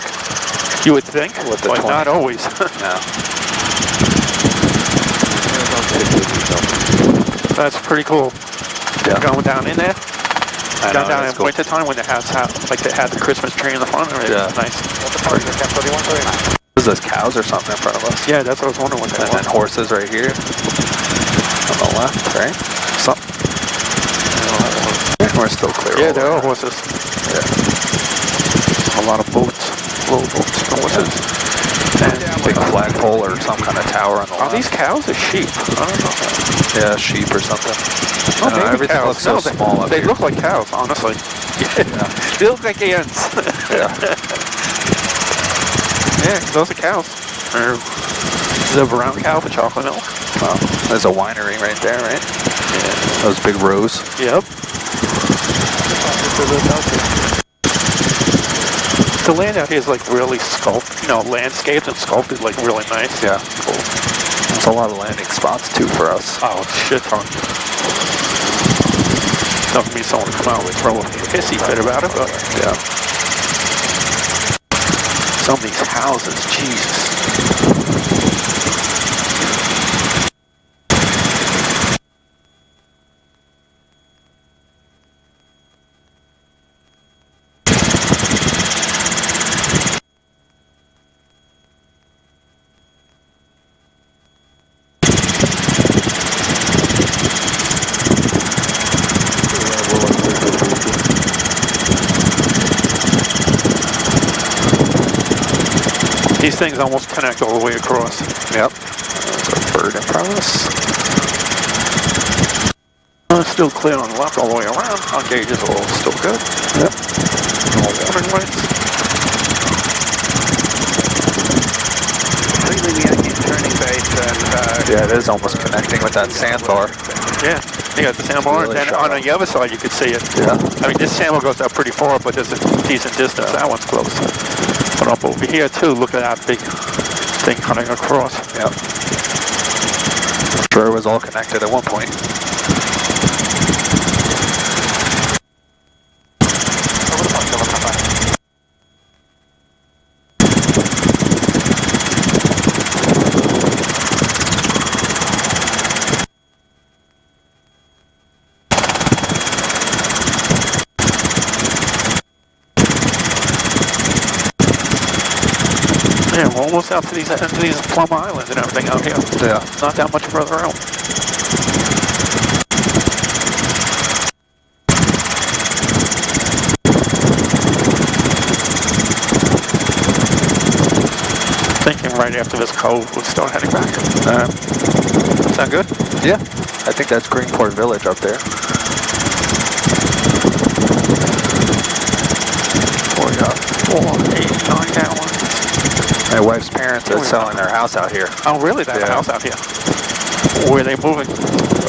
You would think, With the but 20. not always. No. That's pretty cool. Yeah. Going down in there. I Down know, in that's cool. winter time when the house like they had the Christmas tree in the front. Yeah. Nice. Is this cows or something in front of us? Yeah, that's what I was wondering what that And then was. horses right here. On the left, right? Something. We're still clear. Yeah, all the there way. are horses. Yeah. A lot of boats. Little boats and horses. And big flagpole or some kind of tower on the Are left. these cows or sheep? I don't know. Yeah, sheep or something. Oh, I don't know, maybe everything cows. looks so small up They here. look like cows, honestly. Yeah. They look like ants. Yeah. Yeah, those are cows. The brown cow for chocolate milk. Wow. There's a winery right there, right? Yeah. Those big rows. Yep. The land out here is like really sculpted, landscaped and sculpted like really nice. Yeah. Cool. There's a lot of landing spots too for us. Oh, shit ton. Doesn't mean someone come out and throw a hissy fit about it, but Yeah. some of these houses, Jesus. These things almost connect all the way across. Yep. There's a bird in front of us. It's still clear on the left all the way around. Our gauges are all still good. Yep. No warning lights. 3 Lima Yankees turning base and... Yeah, it is almost connecting with that sandbar. Yeah, you got the sandbar, Really and then shallow. on the other side you could see it. Yeah. I mean, this sandbar goes out pretty far, but there's a decent distance. That one's close. But up over here too, look at that big thing cutting across. Yep. I'm sure it was all connected at one point. Yeah, we're almost out to these Plum Islands and everything out here. Yeah. Not that much further out. Thinking right after this cove, we'll start heading back. Sound good? Yeah. I think that's Greenport Village up there. We got 4, 8, 9 gallons. My wife's parents are selling their house out here. Oh, really? They have a house out here? Where are they moving?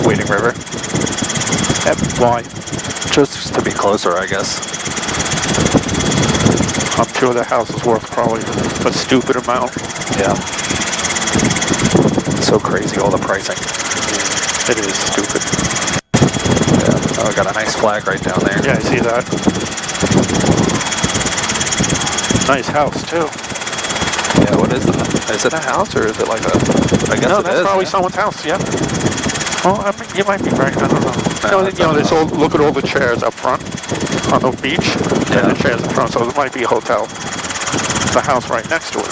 Wading River. Why? Just to be closer, I guess. I'm sure the house is worth probably a stupid amount. Yeah. So crazy, all the pricing. It is stupid. Yeah. Oh, I got a nice flag right down there. Yeah, I see that. Nice house, too. Yeah, what is that? Is it a house or is it like a... I guess No, it that's is. probably yeah. someone's house, yeah. Well, I mean, you might be right, I don't know. No, There's all, look at all the chairs up front on the beach, Yeah. and the chairs in front, so it might be a hotel. The house right next to it.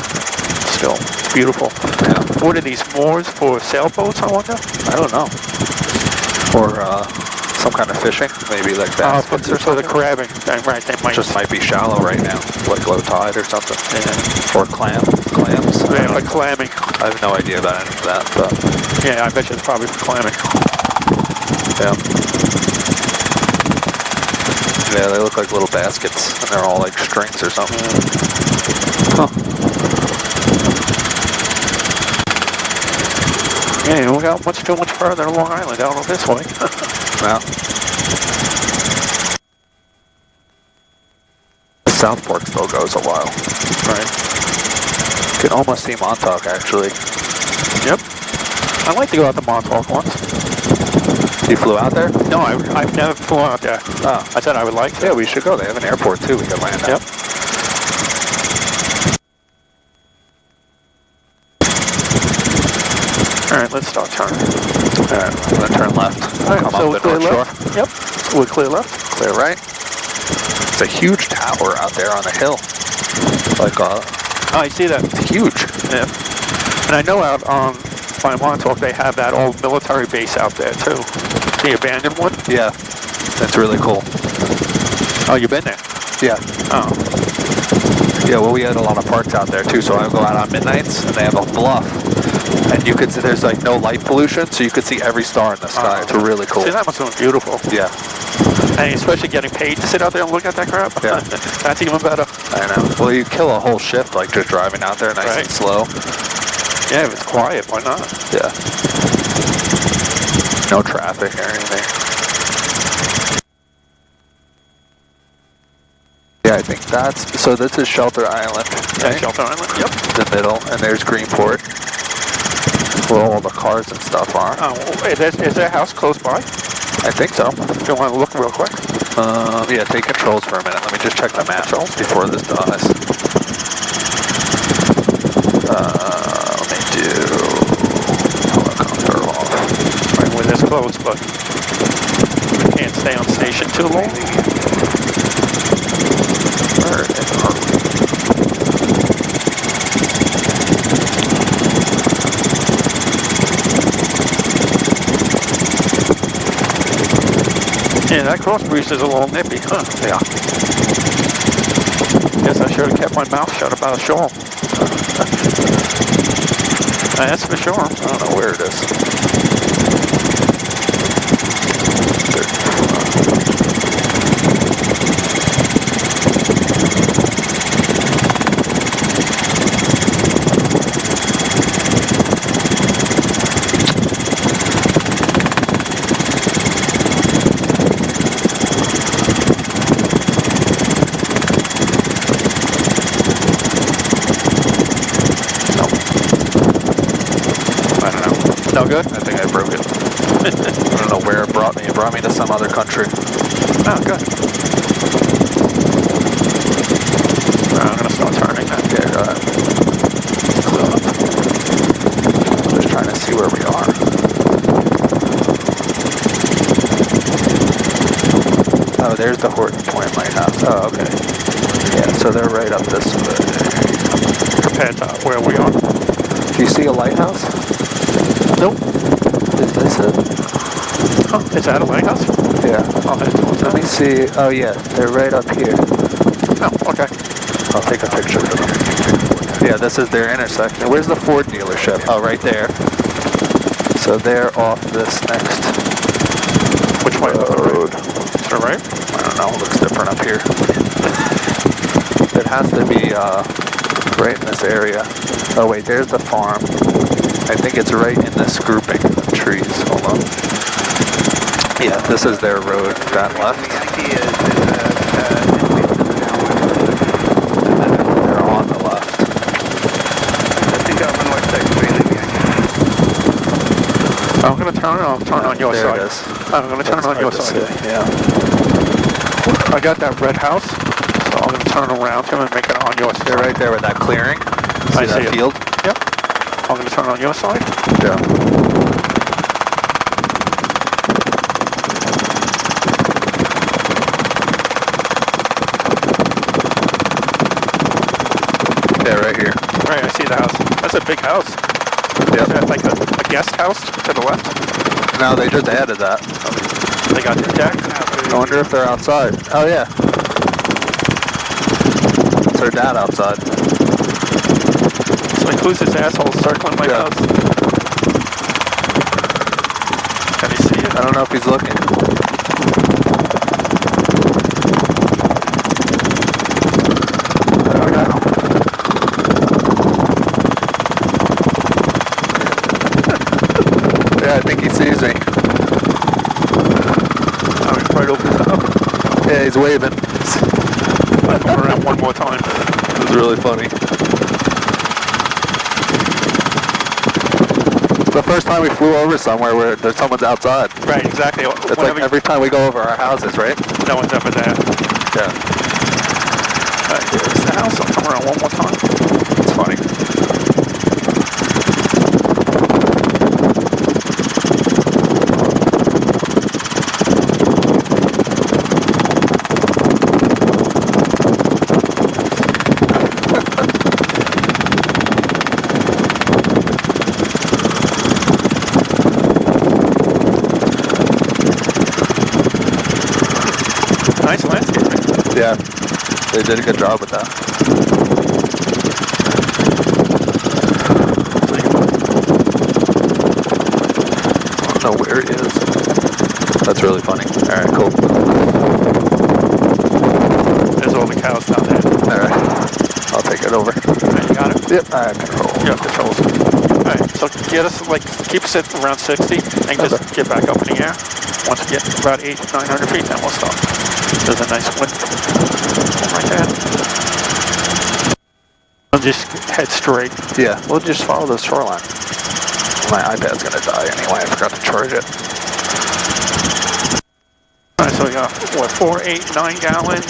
Still, it's beautiful. Yeah. What are these, moors for sailboats, I wonder? I don't know. Or some kind of fishing, maybe like baskets or for the something. crabbing, right, they might. Just might be shallow right now, like low tide or something. Yeah. Or clams. I Yeah, don't for know. clamming. I have no idea about any of that, but Yeah, I bet you it's probably for clamming. yeah. Yeah, they look like little baskets, and they're all like strings or something. Huh. Yeah, we got too much further to Long Island out this way. Well, Southport still goes a while. Right. You can almost see Montauk actually. Yep. I'd like to go out to Montauk once. You flew out there? No, I've never flew out there. Oh. I said I would like to. Yeah, we should go. They have an airport too we could land at. Yep. Alright, let's start turning. Alright, I'm going to turn left. Alright, Come so up we're the clear North left? Shore. Yep. So we're clear left? Clear right. It's a huge tower out there on the hill. Like, Oh, I see that. it's huge. Yeah. And I know out by Montauk they have that old military base out there too. The abandoned one? Yeah, that's really cool. Oh, you've been there? Yeah. Oh. Yeah, well, we had a lot of parks out there too, so I would go out on midnights, and they have a bluff. And you could see there's like no light pollution, so you could see every star in the sky. It's really cool. See, that must have been beautiful. Yeah. And especially getting paid to sit out there and look at that crap. Yeah. That's even better. I know. Well, you kill a whole shift like just driving out there nice Right. and slow. Yeah, if it's quiet, why not? Yeah. No traffic or anything. Yeah, I think that's, so this is Shelter Island, Yeah, right? Shelter Island. Yep. The middle, and there's Greenport, where all the cars and stuff are. Oh, is there a house close by? I think so. If you want to look real quick. Yeah, take controls for a minute. Let me just check the map before this dies. Let me do helicopter off. Right, we're this close, but we can't stay on station too long. Where are we? Yeah, that cross breeze is a little nippy, huh? Yeah. Guess I should have kept my mouth shut about a shawl. That's for sure. I don't know where it is. No good? I think I broke it. I don't know where it brought me. It brought me to some other country. Oh, good. I'm going to start turning now. Yeah, go ahead. Clear up. I'm just trying to see where we are. Oh, there's the Horton Point Lighthouse. Oh, okay. Yeah, so they're right up this way. Compared to where we are. Do you see a lighthouse? Nope. Is this it? Oh, is that a lighthouse? Yeah. Oh, that's what's Let me see. Oh, yeah, they're right up here. Oh, okay. I'll take a picture for them. Yeah, this is their intersection. Where's the Ford dealership? Oh, right there. So they're off this next Which way? road. To the right? I don't know, it looks different up here. It has to be right in this area. Oh wait, there's the farm. I think it's right in this grouping of trees. Hold on. Yeah, this is their road, that left. They're on the left. I'm going to turn it on. Turn on your There side. it is. I'm going to turn it on your side. Yeah. I got that red house, so I'm going to turn around him and make it on your They're side. right there with that clearing. I that see it. field? Yep. I'm going to turn on your side. Yeah. Yeah, right here. Right, I see the house. That's a big house. Yep. Is that like a guest house to the left? No, they just added that. They got the deck. I wonder if they're outside. Oh, yeah. It's her dad outside. It's like, who's this asshole circling my house? Can he see it? I don't know if he's looking. I don't know. Yeah, I think he sees me. Oh, he's right over the top. Yeah, he's waving. Flip him around. that one more time. It was really funny. It's the first time we flew over somewhere where there's someone's outside. Right, exactly. It's like every time we go over our houses, right? No one's ever there. Yeah. Here's the house. I'll come around one more time. It's funny. Nice landscaping. Yeah. They did a good job with that. I don't know where it is. That's really funny. Alright, cool. There's all the cows down there. Alright. I'll take it over. Alright, you got it? Yep, I have control. You have controls. Alright, so get us, like, keep us at around 60 and just get back up in the air. Once we get about 800-900 feet, then we'll stop. There's a nice wind right there. We'll just head straight. Yeah, we'll just follow the shoreline. My iPad's gonna die anyway, I forgot to charge it. Alright, so we got, what, 4, 8, 9 gallons,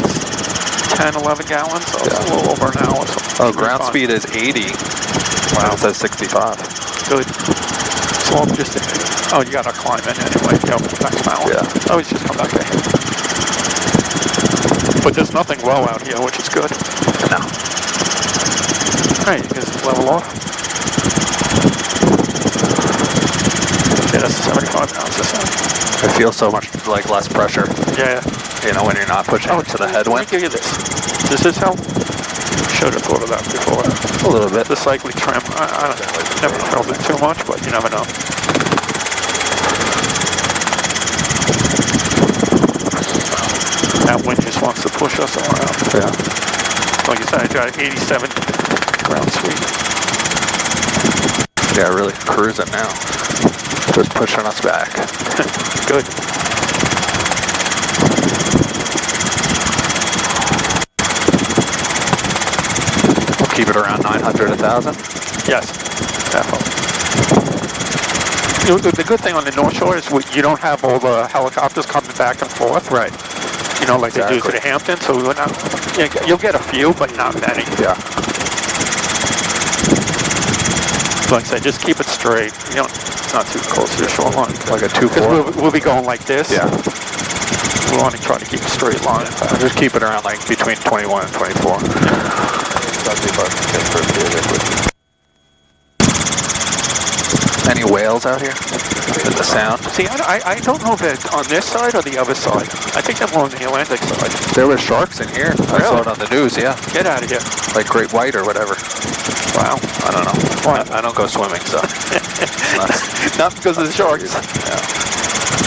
10, 11 gallons, so it's a little over an hour. So oh, ground speed is 80. Wow. It says 65. Good. So I'm just, oh, you gotta climb in anyway. Yep, next mountain. Yeah. Oh, he's just come back there. But there's nothing low out here, which is good. No. Alright, you guys level off. Yeah, that's 75 pounds or so. It feels so much like less pressure. Yeah. You know, when you're not pushing to the headwind. Let me give you this. Does this help? Should have thought of that before. A little bit. The cyclic trim. I don't know. Never felt it too much, but you never know. That wind just wants to push us around. Yeah. Like I said, I got 87 ground speed. Yeah, really cruising now. Just pushing us back. Good. We'll keep it around 900, 1,000. Yes, definitely. You know, the good thing on the North Shore is you don't have all the helicopters coming back and forth. Right. You know, like they do to the Hamptons, so we're not, you'll get a few, but not many. Yeah. Like I said, just keep it straight. You know, it's not too close to the shoreline. Like a 2-4. Because we'll be going like this. Yeah. We want to try to keep a straight line. Just keep it around like between 21 and 24. Any whales out here? In the sound? See, I don't know if it's on this side or the other side. I think they're more on the Atlantic side. There were sharks in here. I saw it on the news, yeah. Get out of here. Like great white or whatever. Wow. I don't know. I don't go swimming, so. Not because of the sharks. Yeah.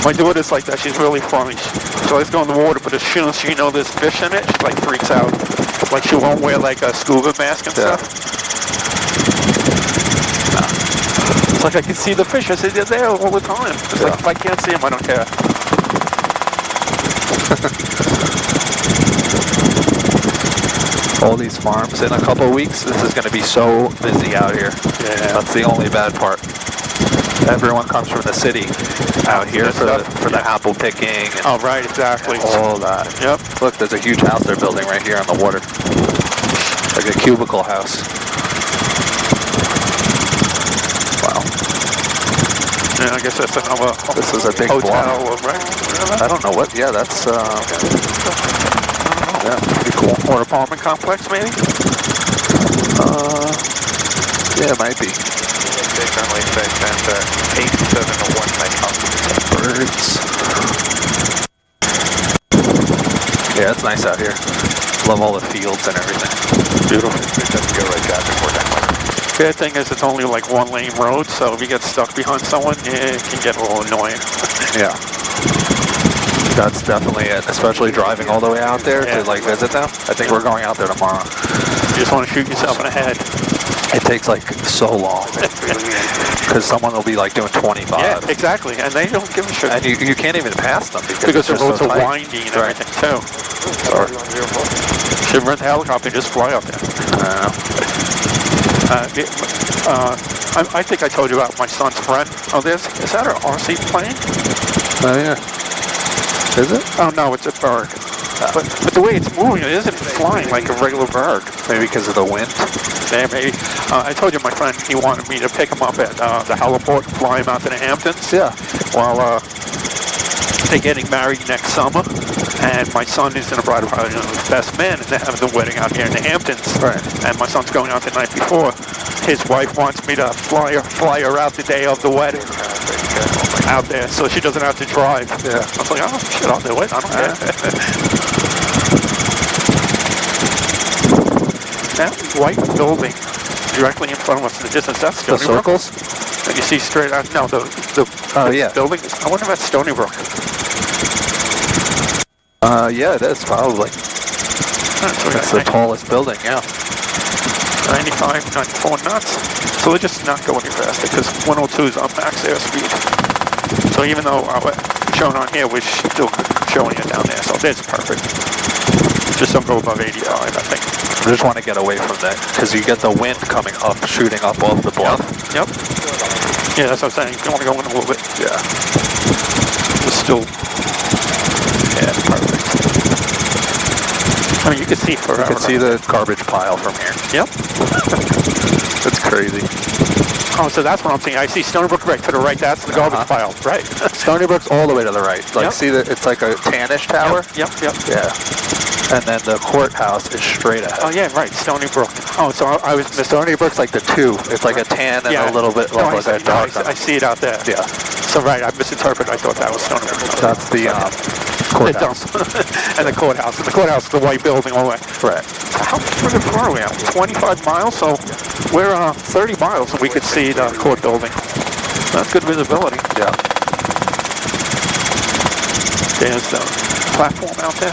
My daughter's like that. She's really funny. She always go in the water, but as soon as she knows there's fish in it, she like freaks out. Like she won't wear like a scuba mask and stuff. It's like I can see the fish. I said they're there all the time. It's like if I can't see them, I don't care. All these farms in a couple of weeks. This is going to be so busy out here. Yeah. That's the only bad part. Everyone comes from the city out here for the apple picking. And oh, right, exactly. all that. Yep. Look, there's a huge house they're building right here on the water. Like a cubicle house. Wow. Yeah, I guess that's another This is a big hotel block. or right? I don't know what. Yeah, that's. Yeah, pretty cool. Or apartment complex, maybe? Yeah, it might be. Birds. Yeah, it's nice out here. Love all the fields and everything. Beautiful. Go like that before that. Bad thing is it's only like one lane road, so if you get stuck behind someone, it can get a little annoying. Yeah. That's definitely it, especially driving all the way out there to like visit them. I think we're going out there tomorrow. You just want to shoot yourself in the head. It takes like so long because someone will be like doing 25. Yeah, exactly, and they don't give a shit. And you can't even pass them because the it's roads so are tight. windy and everything too. Sorry. Should rent a helicopter and just fly up there. I think I told you about my son's friend. Oh, is that an RC plane? Oh yeah. Is it? Oh no, it's a bird. But the way it's moving, it isn't flying like a regular bird. Maybe because of the wind. Yeah, maybe. I told you my friend, he wanted me to pick him up at the heliport and fly him out to the Hamptons. Yeah. While they're getting married next summer, and my son is in a bridal party with his best man, and they're having the wedding out here in the Hamptons. Right. And my son's going out the night before. His wife wants me to fly her out the day of the wedding. Out there, so she doesn't have to drive. Yeah. I was like, oh shit, I'll do it. I don't care. That white building directly in front of us in the distance, that's The Stony Brook. circles? And you see straight out, no, the yeah. building, I wonder if that's Stony Brook. Yeah, it is probably. It's the tallest building, yeah. 95, 94 knots. So we're just not going any faster because 102 is on max airspeed. So even though shown on here, we're still showing it down there. So that's perfect. Just don't go above 85, I think. I just want to get away from that because you get the wind coming up, shooting up off the bluff. Yep. Yeah, that's what I'm saying. You want to go in a little bit. Yeah. It's still, yeah, perfect. I mean, you can see forever. You can see the garbage pile from here. Yep. That's crazy. Oh, so that's what I'm seeing. I see Stony Brook right to the right. That's the garbage pile. Right. Stony Brook's all the way to the right. Like, see that it's like a tannish tower? Yep. Yeah. And then the courthouse is straight ahead. Oh, yeah, right. Stony Brook. Oh, so I was missing. Stony Brook's like the two. It's like a tan and a little bit like a dark. I see it out there. Yeah. So, right, I misinterpreted. I thought that was Stony Brook. That's the courthouse. And the courthouse. And the courthouse is the white building all the way. Right. How freaking far are we at? 25 miles? So we're 30 miles and we could see the court building. That's good visibility. Yeah. There's the platform out there.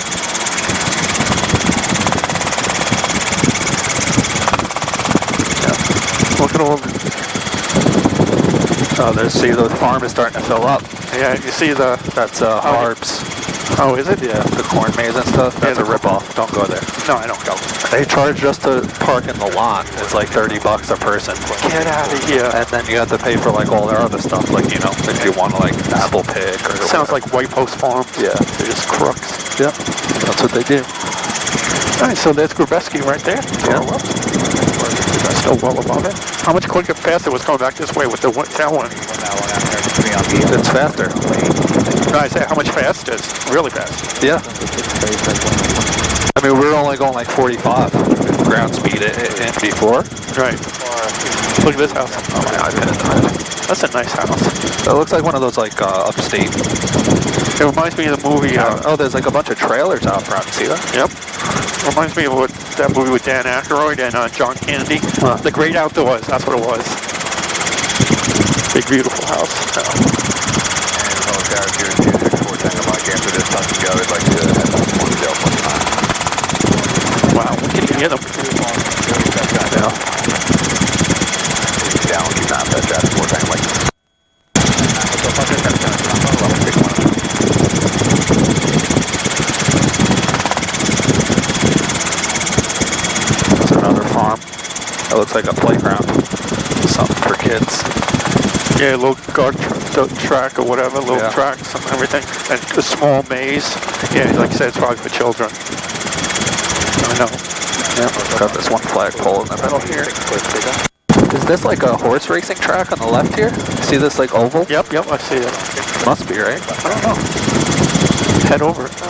Yeah. Look at all the... Oh, see the farm is starting to fill up. Yeah, you see the... That's Harbs. Oh, is it? Yeah, the corn maze and stuff. That's a ripoff. Don't go there. No, I don't go. They charge just to park in the lawn. It's like $30 a person. Get out of here. And then you have to pay for like all their other stuff, like, you know, if you want to like apple pick or Sounds like White Post Farm. Yeah. They're just crooks. Yep. That's what they do. All right, so there's Grubeski right there. Yeah. That's still well above it. How much quicker, faster was coming back this way with the tailwind? It's faster. No, I say how much faster? It's really fast. Yeah. I mean, we're only going like 45 ground speed in before. Right. Look at this house. Oh my iPad. That's a nice house. It looks like one of those like upstate. It reminds me of the movie. Oh, there's like a bunch of trailers out front. See that? Yep. Reminds me of that movie with Dan Aykroyd and John Candy. The Great Outdoors. That's what it was. Big beautiful house. Wow, we can hear them. Yeah. That's another farm. That looks like a playground. Something for kids. Yeah, a little track or whatever, little tracks and everything. And a small maze. Yeah, like I said, it's probably for children. I know. Yeah, got this one flagpole in the middle here. Is this like a horse racing track on the left here? See this like oval? Yep, I see it. Must be, right? I don't know. Head over it. I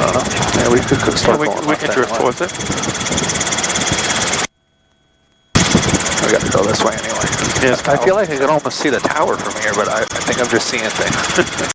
don't know. Yeah, we could start going we can drift towards it. We gotta go this way anyway. Yes, I feel like I could almost see the tower from here, but I think I'm just seeing things.